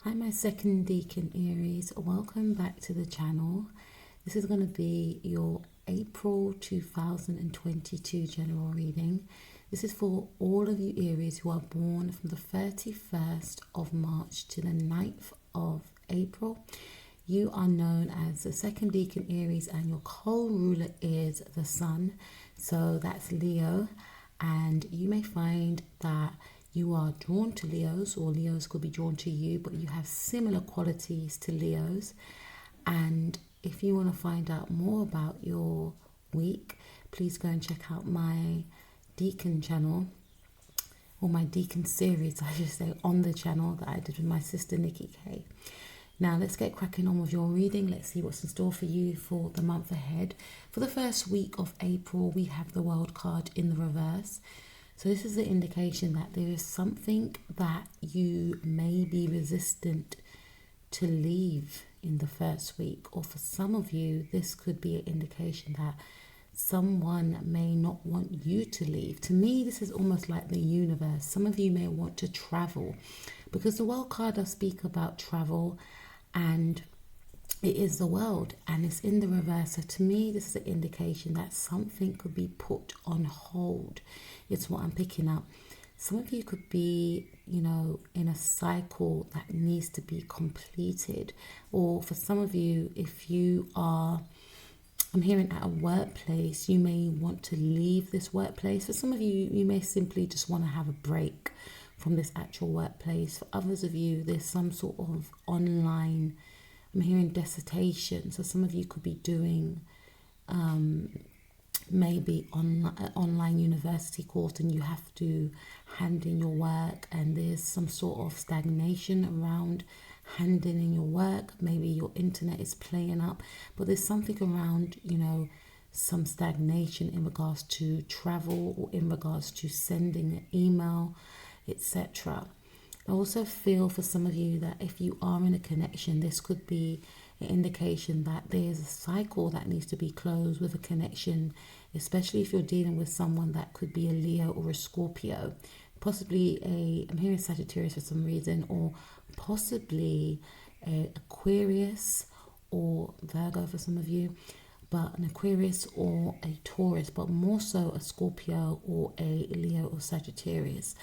Hi, my second Deacan Aries. Welcome back to the channel. This is going to be your April 2022 general reading. This is for all of you Aries who are born from the 31st of March to the 9th of April. You are known as the second Deacan Aries, and your co-ruler is the Sun. So that's Leo, and you may find that you are drawn to Leos, or Leos could be drawn to you, but you have similar qualities to Leos. And if you want to find out more about your week, please go and check out my Deacan channel, or my Deacan series, I should say, on the channel that I did with my sister Nikki K. Now let's get cracking on with your reading. Let's see what's in store for you for the month ahead. For the first week of April, we have the World card in the reverse. So this is an indication that there is something that you may be resistant to leave in the first week. Or for some of you, this could be an indication that someone may not want you to leave. To me, this is almost like the universe. Some of you may want to travel, because the World card does speak about travel, and it is the world, and it's in the reverse. So to me, this is an indication that something could be put on hold. It's what I'm picking up. Some of you could be, in a cycle that needs to be completed. Or for some of you, if you are, I'm hearing at a workplace, you may want to leave this workplace. For some of you, you may simply just want to have a break from this actual workplace. For others of you, there's some sort of online, I'm hearing dissertation. So some of you could be doing maybe online university course, and you have to hand in your work, and there's some sort of stagnation around handing in your work. Maybe your internet is playing up, but there's something around, some stagnation in regards to travel, or in regards to sending an email, etc. I also feel for some of you that if you are in a connection, this could be an indication that there's a cycle that needs to be closed with a connection, especially if you're dealing with someone that could be a Leo or a Scorpio, possibly I'm hearing Sagittarius for some reason, or possibly a Aquarius or Virgo for some of you, but an Aquarius or a Taurus, but more so a Scorpio or a Leo or Sagittarius.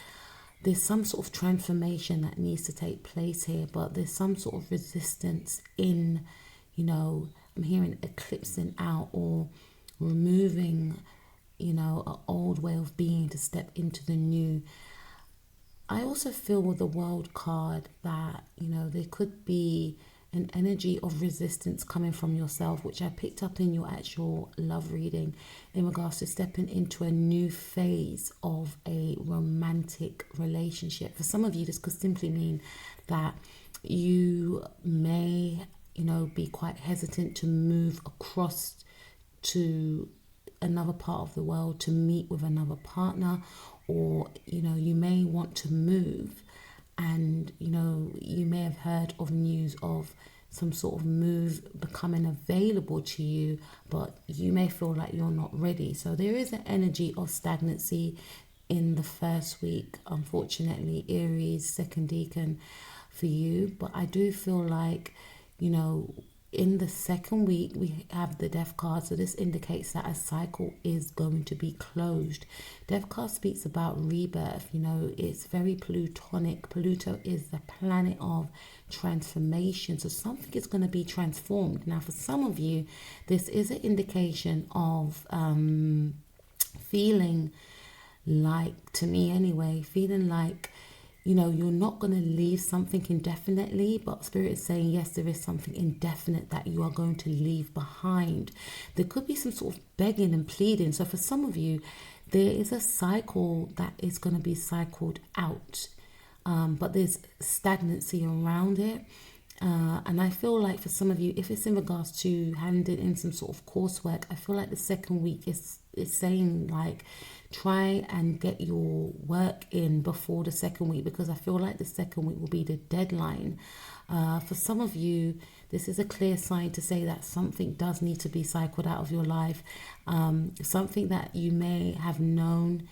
There's some sort of transformation that needs to take place here, but there's some sort of resistance in, I'm hearing eclipsing out, or removing, an old way of being to step into the new. I also feel with the World card that, there could be an energy of resistance coming from yourself, which I picked up in your actual love reading, in regards to stepping into a new phase of a romantic relationship. For some of you, this could simply mean that you may, be quite hesitant to move across to another part of the world to meet with another partner, or, you may want to move, and you may have heard of news of some sort of move becoming available to you, but you may feel like you're not ready. So there is an energy of stagnancy in the first week, unfortunately, Aries, second Deacan, for you. But I do feel like, in the second week, we have the Death card. So this indicates that a cycle is going to be closed. Death card speaks about rebirth. It's very Plutonic. Pluto is the planet of transformation. So something is going to be transformed. Now, for some of you, this is an indication of feeling like, to me anyway, feeling like, you're not going to leave something indefinitely, but Spirit is saying, yes, there is something indefinite that you are going to leave behind. There could be some sort of begging and pleading. So for some of you, there is a cycle that is going to be cycled out, but there's stagnancy around it. And I feel like for some of you, if it's in regards to handing in some sort of coursework, I feel like the second week is saying, like, try and get your work in before the second week, because I feel like the second week will be the deadline. For some of you, this is a clear sign to say that something does need to be cycled out of your life. Something that you may have known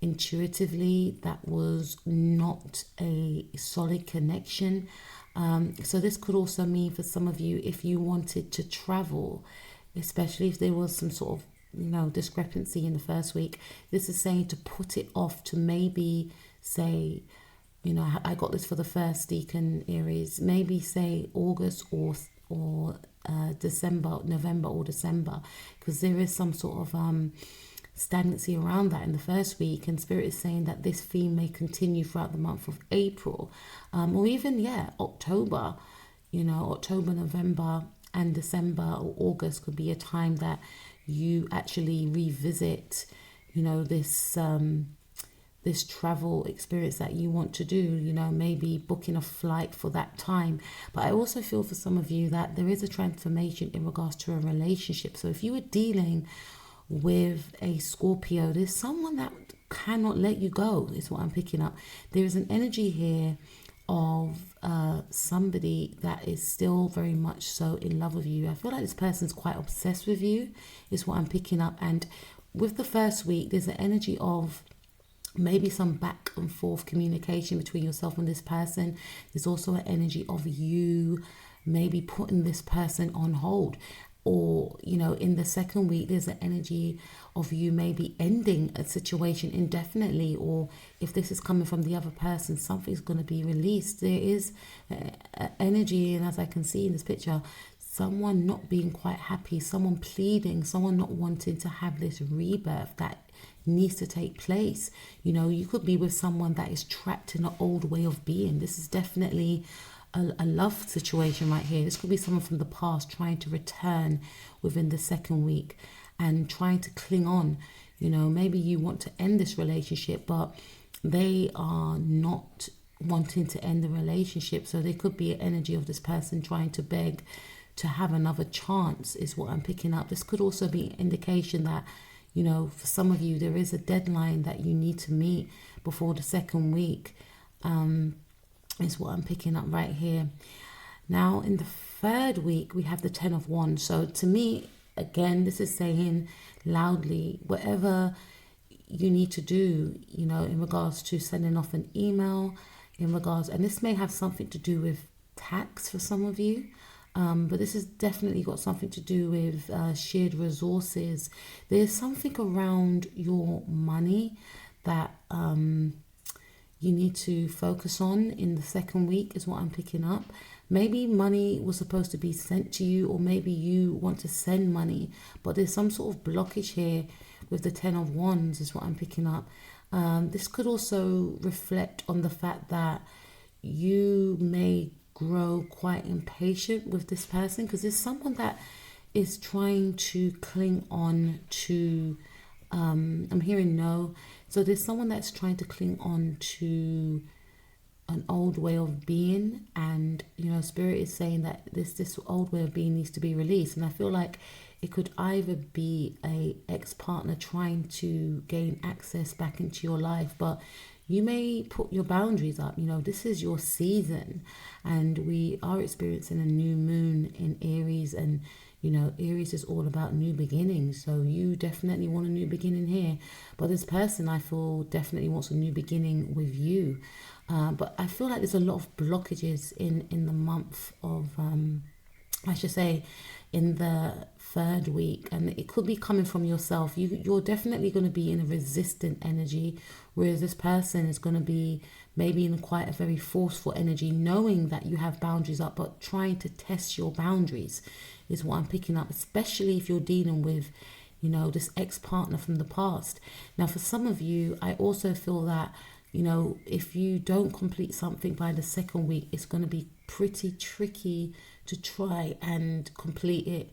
intuitively that was not a solid connection. So this could also mean for some of you, if you wanted to travel, especially if there was some sort of discrepancy in the first week, this is saying to put it off to maybe say, I got this for the first Deacan Aries, maybe say August or December, November or December, because there is some sort of stagnancy around that in the first week, and Spirit is saying that this theme may continue throughout the month of April, or even October. October, November and December or August could be a time that you actually revisit this travel experience that you want to do, maybe booking a flight for that time. But I also feel for some of you that there is a transformation in regards to a relationship. So if you were dealing with a Scorpio, there's someone that cannot let you go, is what I'm picking up. There is an energy here of somebody that is still very much so in love with you. I feel like this person's quite obsessed with you, is what I'm picking up. And with the first week, there's an energy of maybe some back and forth communication between yourself and this person. There's also an energy of you maybe putting this person on hold, or in the second week there's an energy of you maybe ending a situation indefinitely, or if this is coming from the other person, something's going to be released. There is energy, and as I can see in this picture, someone not being quite happy, someone pleading, someone not wanting to have this rebirth that needs to take place. You could be with someone that is trapped in an old way of being. This is definitely a love situation right here. This could be someone from the past trying to return within the second week and trying to cling on. Maybe you want to end this relationship, but they are not wanting to end the relationship. So there could be an energy of this person trying to beg to have another chance, is what I'm picking up. This could also be an indication that for some of you, there is a deadline that you need to meet before the second week, is what I'm picking up right here. Now, in the third week, we have the 10 of Wands. So to me, again, this is saying loudly, whatever you need to do, in regards to sending off an email, and this may have something to do with tax for some of you. But this has definitely got something to do with shared resources. There's something around your money that you need to focus on in the second week, is what I'm picking up. Maybe money was supposed to be sent to you, or maybe you want to send money, but there's some sort of blockage here with the 10 of Wands, is what I'm picking up. This could also reflect on the fact that you may grow quite impatient with this person, because there's someone that is trying to cling on to I'm hearing no. So there's someone that's trying to cling on to an old way of being, and Spirit is saying that this old way of being needs to be released. And I feel like it could either be a ex-partner trying to gain access back into your life, but you may put your boundaries up. This is your season, and we are experiencing a new moon in Aries, and Aries is all about new beginnings. So you definitely want a new beginning here, but this person, I feel, definitely wants a new beginning with you. But I feel like there's a lot of blockages in the month of I should say in the third week, and it could be coming from yourself. You're definitely going to be in a resistant energy, whereas this person is going to be maybe in quite a very forceful energy, knowing that you have boundaries up, but trying to test your boundaries is what I'm picking up, especially if you're dealing with this ex-partner from the past. Now, for some of you, I also feel that if you don't complete something by the second week, it's going to be pretty tricky to try and complete it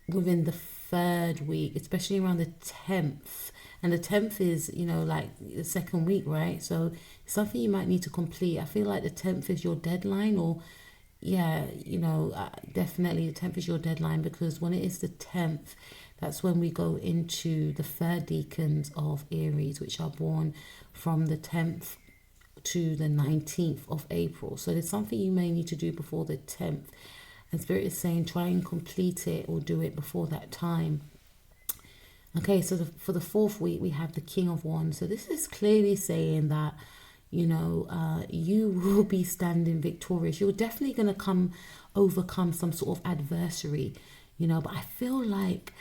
within the third week, especially around the 10th. And the 10th is, like the second week, right? So something you might need to complete. I feel like the 10th is your deadline, or definitely the 10th is your deadline, because when it is the 10th, that's when we go into the third decans of Aries, which are born from the 10th to the 19th of April. So there's something you may need to do before the 10th. And Spirit is saying try and complete it or do it before that time. Okay, so for the fourth week, we have the King of Wands. So this is clearly saying that, you will be standing victorious. You're definitely going to overcome some sort of adversary, but I feel like,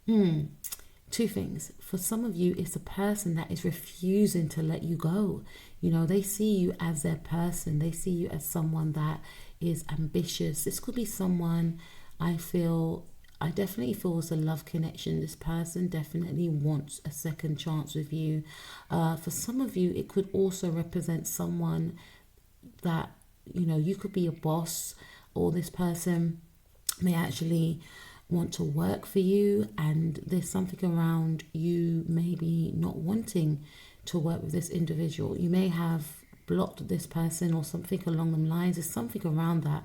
two things. For some of you, it's a person that is refusing to let you go. They see you as their person. They see you as someone that is ambitious. This could be someone, I definitely feel it's a love connection. This person definitely wants a second chance with you. For some of you, it could also represent someone that, you could be a boss, or this person may actually want to work for you, and there's something around you maybe not wanting to work with this individual. You may have blocked this person or something along the lines. There's something around that.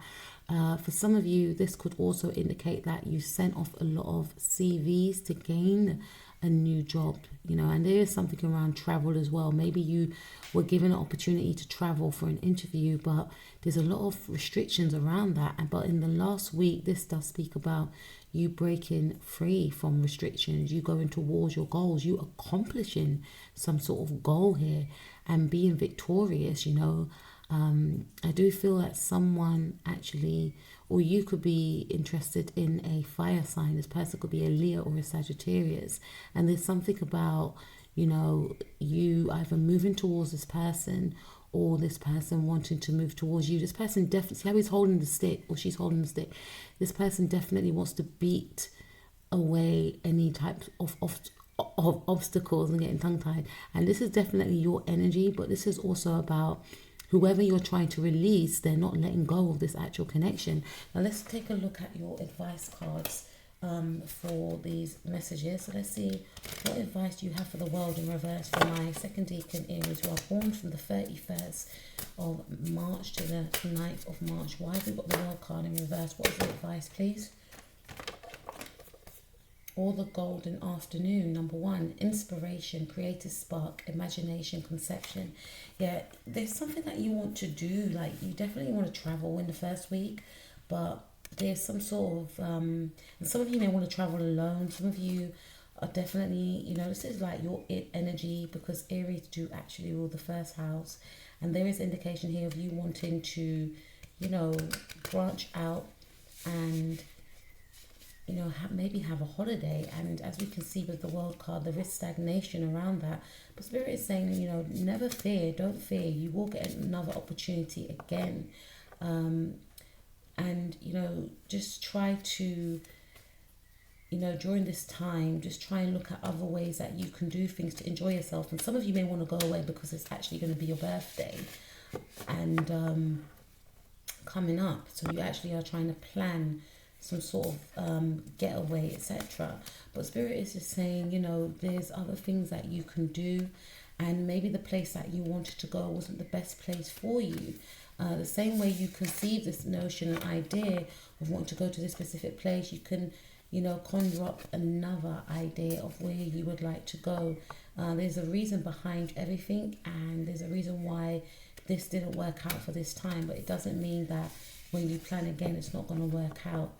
For some of you, this could also indicate that you sent off a lot of CVs to gain a new job, and there is something around travel as well. Maybe you were given an opportunity to travel for an interview, but there's a lot of restrictions around that. But in the last week, this does speak about you breaking free from restrictions, you going towards your goals, you accomplishing some sort of goal here and being victorious. I do feel that someone actually, or you could be interested in a fire sign. This person could be a Leo or a Sagittarius, and there's something about you either moving towards this person or this person wanting to move towards you. This person definitely, see how he's holding the stick, or she's holding the stick. This person definitely wants to beat away any type of obstacles and getting tongue-tied. And this is definitely your energy, but this is also about whoever you're trying to release. They're not letting go of this actual connection. Now let's take a look at your advice cards for these messages. So let's see, what advice do you have for the world in reverse for my second deacon Aries, who are born from the 31st of March to the 9th of March. Why have we got the world card in reverse? What is the advice, please? Or the golden afternoon. Number 1, inspiration, creative spark, imagination, conception. Yeah, there's something that you want to do. Like, you definitely want to travel in the first week, but there's some sort of and some of you may want to travel alone. Some of you are definitely, this is like your energy, because Aries do actually rule the first house, and there is indication here of you wanting to branch out and maybe have a holiday. And as we can see with the world card, there is stagnation around that, but Spirit is saying, never fear, don't fear, you will get another opportunity again. And just try to during this time, just try and look at other ways that you can do things to enjoy yourself. And some of you may want to go away because it's actually going to be your birthday and coming up, so you actually are trying to plan some sort of getaway, etc. But Spirit is just saying, there's other things that you can do, and maybe the place that you wanted to go wasn't the best place for you. The same way you conceive this notion and idea of wanting to go to this specific place, you can, conjure up another idea of where you would like to go. There's a reason behind everything, and there's a reason why this didn't work out for this time, but it doesn't mean that when you plan again, it's not going to work out.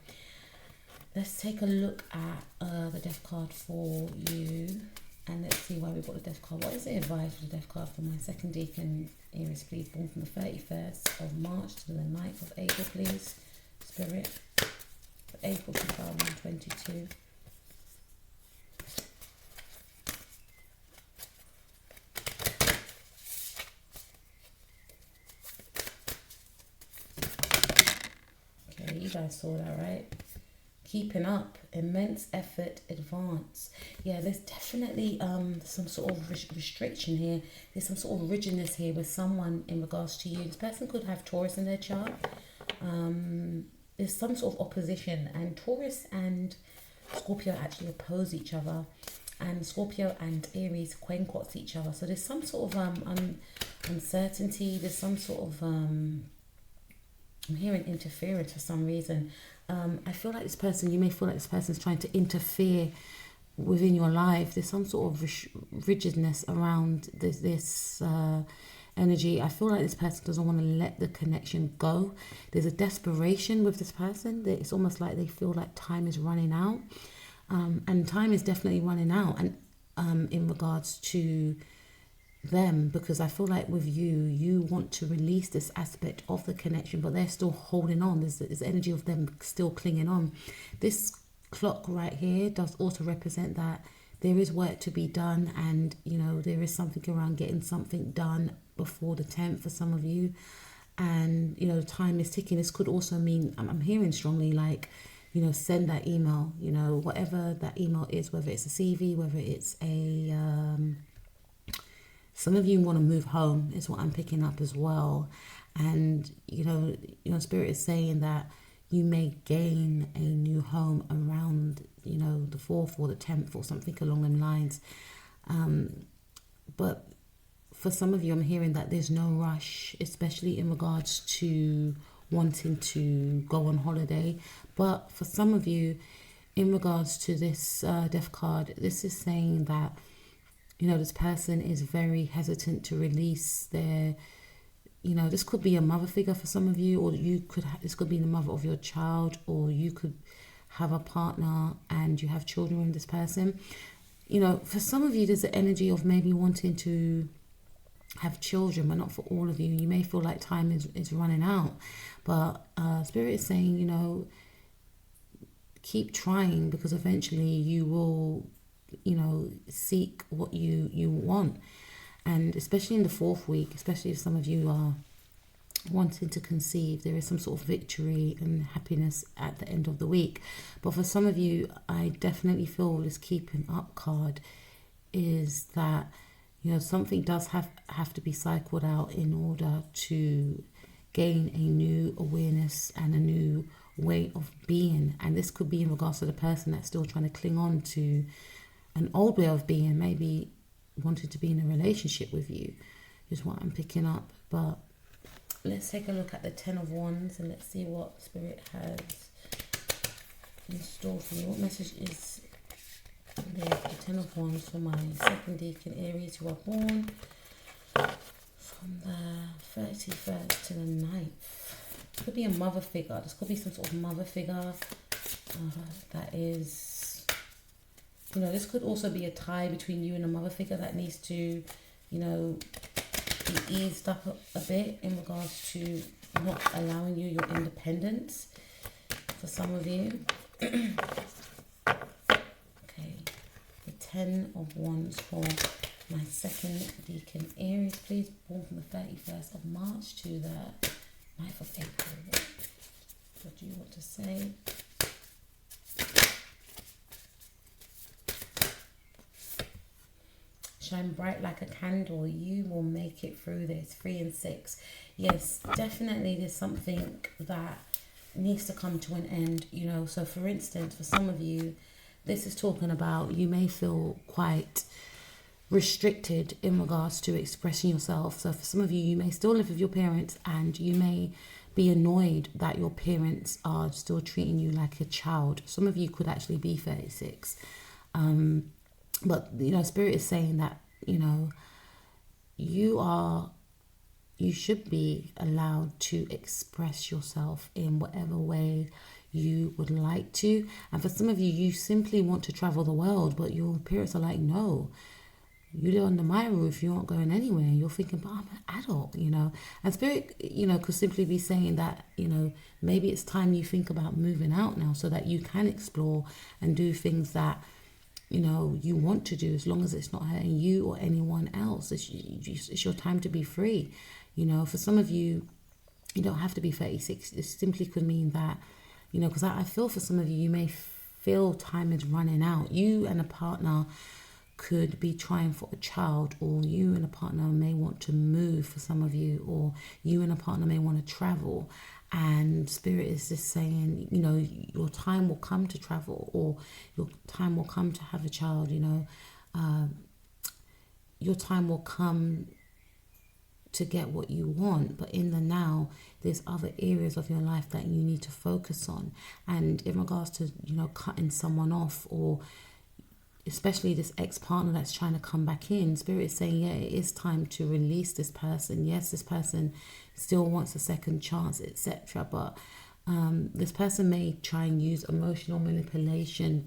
Let's take a look at the death card for you, and let's see why we've got the death card. What is the advice for the death card for my second deacon Aries, please? Born from the 31st of March to the 9th of April, please. Spirit, for April 2022. Okay, you guys saw that, right? Keeping up, immense effort, advance. Yeah, there's definitely some sort of restriction here. There's some sort of rigidness here with someone in regards to you. This person could have Taurus in their chart. There's some sort of opposition, and Taurus and Scorpio actually oppose each other, and Scorpio and Aries quincunx each other. So there's some sort of uncertainty. There's some sort of I'm hearing interference for some reason. I feel like this person, you may feel like this person is trying to interfere within your life. There's some sort of rigidness around this energy. I feel like this person doesn't want to let the connection go. There's a desperation with this person. It's almost like they feel like time is running out. And time is definitely running out. And in regards to them, because I feel like with you want to release this aspect of the connection, but they're still holding on. There's energy of them still clinging on. This clock right here does also represent that there is work to be done, and there is something around getting something done before the 10th for some of you. And time is ticking. This could also mean, I'm hearing strongly, like, send that email, whatever that email is, whether it's a CV, whether it's a some of you want to move home is what I'm picking up as well. And Spirit is saying that you may gain a new home around the 4th or the 10th or something along them lines. But for some of you, I'm hearing that there's no rush, especially in regards to wanting to go on holiday. But for some of you, in regards to this death card, this is saying that this person is very hesitant to release their, this could be a mother figure for some of you, or this could be the mother of your child, or you could have a partner and you have children with this person. For some of you, there's the energy of maybe wanting to have children, but not for all of you. You may feel like time is running out, but Spirit is saying, keep trying, because eventually you will, seek what you want. And especially in the 4th week, especially if some of you are wanting to conceive, there is some sort of victory and happiness at the end of the week. But for some of you, I definitely feel this keeping up card is that something does have to be cycled out in order to gain a new awareness and a new way of being. And this could be in regards to the person that's still trying to cling on to an old way of being, maybe wanted to be in a relationship with you, is what I'm picking up. But let's take a look at the 10 of Wands and let's see what Spirit has in store for you. What message is there for the 10 of Wands for my second Deacan Aries who are born from the 31st to the 9th? Could be a mother figure. This could be some sort of mother figure that is, this could also be a tie between you and a mother figure that needs to, be eased up a bit in regards to not allowing you your independence for some of you. Okay, the 10 of Wands for my second Deacan Aries, please, born from the 31st of March to the 9th of April. What do you want to say? Shine bright like a candle. You will make it through this. 3 and 6. Yes, definitely there's something that needs to come to an end. So for instance, for some of you, this is talking about you may feel quite restricted in regards to expressing yourself. So for some of you, you may still live with your parents and you may be annoyed that your parents are still treating you like a child. Some of you could actually be 36. But, Spirit is saying that, you should be allowed to express yourself in whatever way you would like to. And for some of you, you simply want to travel the world, but your parents are like, no, you live under my roof, you aren't going anywhere. You're thinking, but I'm an adult, And Spirit, could simply be saying that, maybe it's time you think about moving out now so that you can explore and do things that, you want to do, as long as it's not hurting you or anyone else. It's your time to be free. For some of you, you don't have to be 36. It simply could mean that, because I feel for some of you, you may feel time is running out. You and a partner could be trying for a child, or you and a partner may want to move for some of you, or you and a partner may want to travel. And Spirit is just saying, your time will come to travel, or your time will come to have a child, your time will come to get what you want. But in the now, there's other areas of your life that you need to focus on. And in regards to, cutting someone off, or especially this ex-partner that's trying to come back in, Spirit is saying, yeah, it is time to release this person. Yes, this person still wants a second chance, etc. But this person may try and use emotional manipulation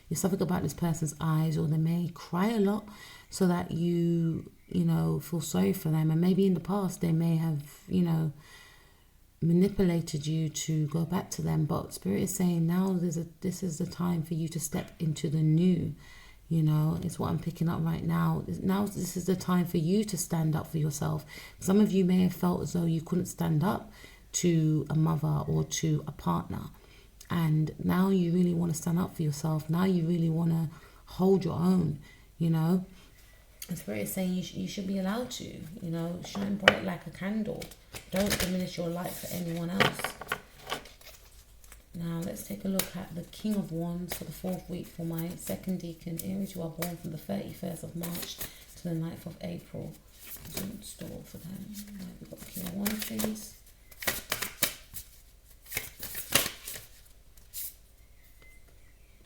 there's something about this person's eyes, or they may cry a lot so that you feel sorry for them. And maybe in the past they may have, manipulated you to go back to them. But Spirit is saying now this is the time for you to step into the new. It's what I'm picking up right now. Now this is the time for you to stand up for yourself. Some of you may have felt as though you couldn't stand up to a mother or to a partner. And now you really want to stand up for yourself. Now you really want to hold your own, And Spirit is saying you should be allowed to, shine bright like a candle. Don't diminish your light for anyone else. Now let's take a look at the King of Wands for the 4th week for my second deacon, Aries, who are born from the 31st of March to the 9th of April. What's in store for them? Right, we've got the King of Wands, please.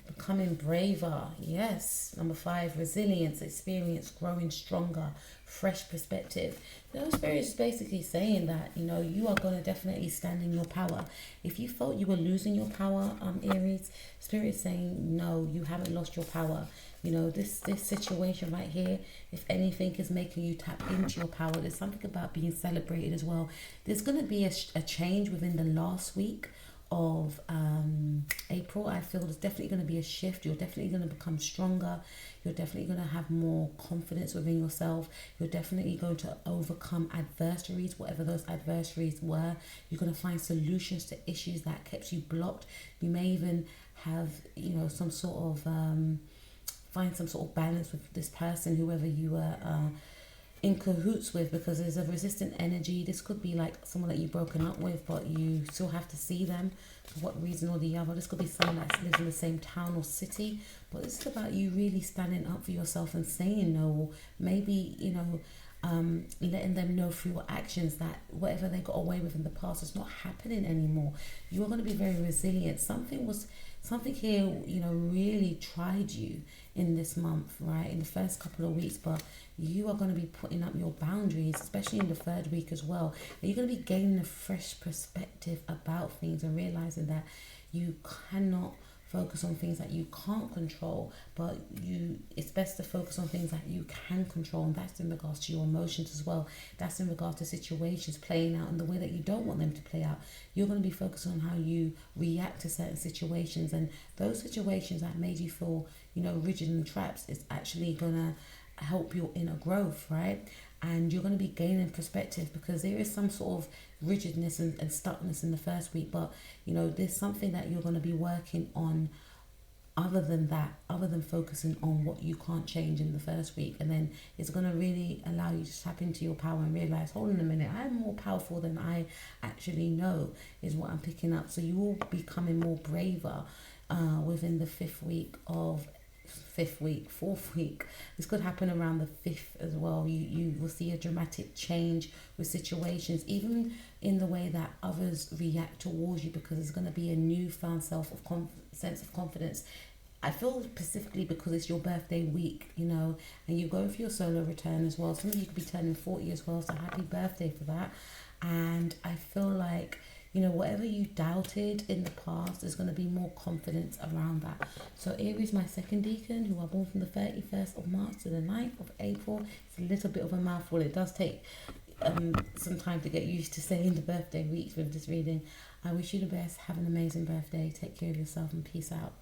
Becoming braver, yes. Number 5, resilience, experience, growing stronger, fresh perspective. Spirit is basically saying that, you are going to definitely stand in your power. If you felt you were losing your power, Aries, Spirit is saying, no, you haven't lost your power. This situation right here, if anything, is making you tap into your power. There's something about being celebrated as well. There's going to be a change within the last week of April. I feel there's definitely going to be a shift. You're definitely going to become stronger. You're definitely going to have more confidence within yourself. You're definitely going to overcome adversaries, whatever those adversaries were. You're going to find solutions to issues that kept you blocked. You may even have some sort of find some sort of balance with this person, whoever you were in cahoots with, because there's a resistant energy. This could be like someone that you've broken up with, but you still have to see them for what reason or the other. This could be someone that lives in the same town or city, but this is about you really standing up for yourself and saying no, or maybe letting them know through your actions that whatever they got away with in the past is not happening anymore. You're going to be very resilient. Something here, really tried you in this month, right? In the first couple of weeks, but you are going to be putting up your boundaries, especially in the 3rd week as well. And you're going to be gaining a fresh perspective about things and realizing that you cannot focus on things that you can't control, but it's best to focus on things that you can control, and that's in regards to your emotions as well. That's in regards to situations playing out in the way that you don't want them to play out. You're going to be focused on how you react to certain situations, and those situations that made you feel rigid and trapped is actually going to help your inner growth, right? And you're going to be gaining perspective, because there is some sort of rigidness and stuckness in the 1st week, but there's something that you're going to be working on other than focusing on what you can't change in the 1st week. And then it's going to really allow you to tap into your power and realize, hold on a minute, I'm more powerful than I actually know, is what I'm picking up. So you will be becoming more braver within the 4th week. This could happen around the 5th as well. You will see a dramatic change with situations, even in the way that others react towards you, because there's going to be a newfound sense of confidence. I feel specifically because it's your birthday week, and you're going for your solar return as well. Some of you could be turning 40 as well, so happy birthday for that. And I feel like whatever you doubted in the past, there's going to be more confidence around that. So Aries, my second deacon, who are born from the 31st of March to the 9th of April. It's a little bit of a mouthful. It does take some time to get used to saying the birthday weeks with this reading. I wish you the best. Have an amazing birthday. Take care of yourself and peace out.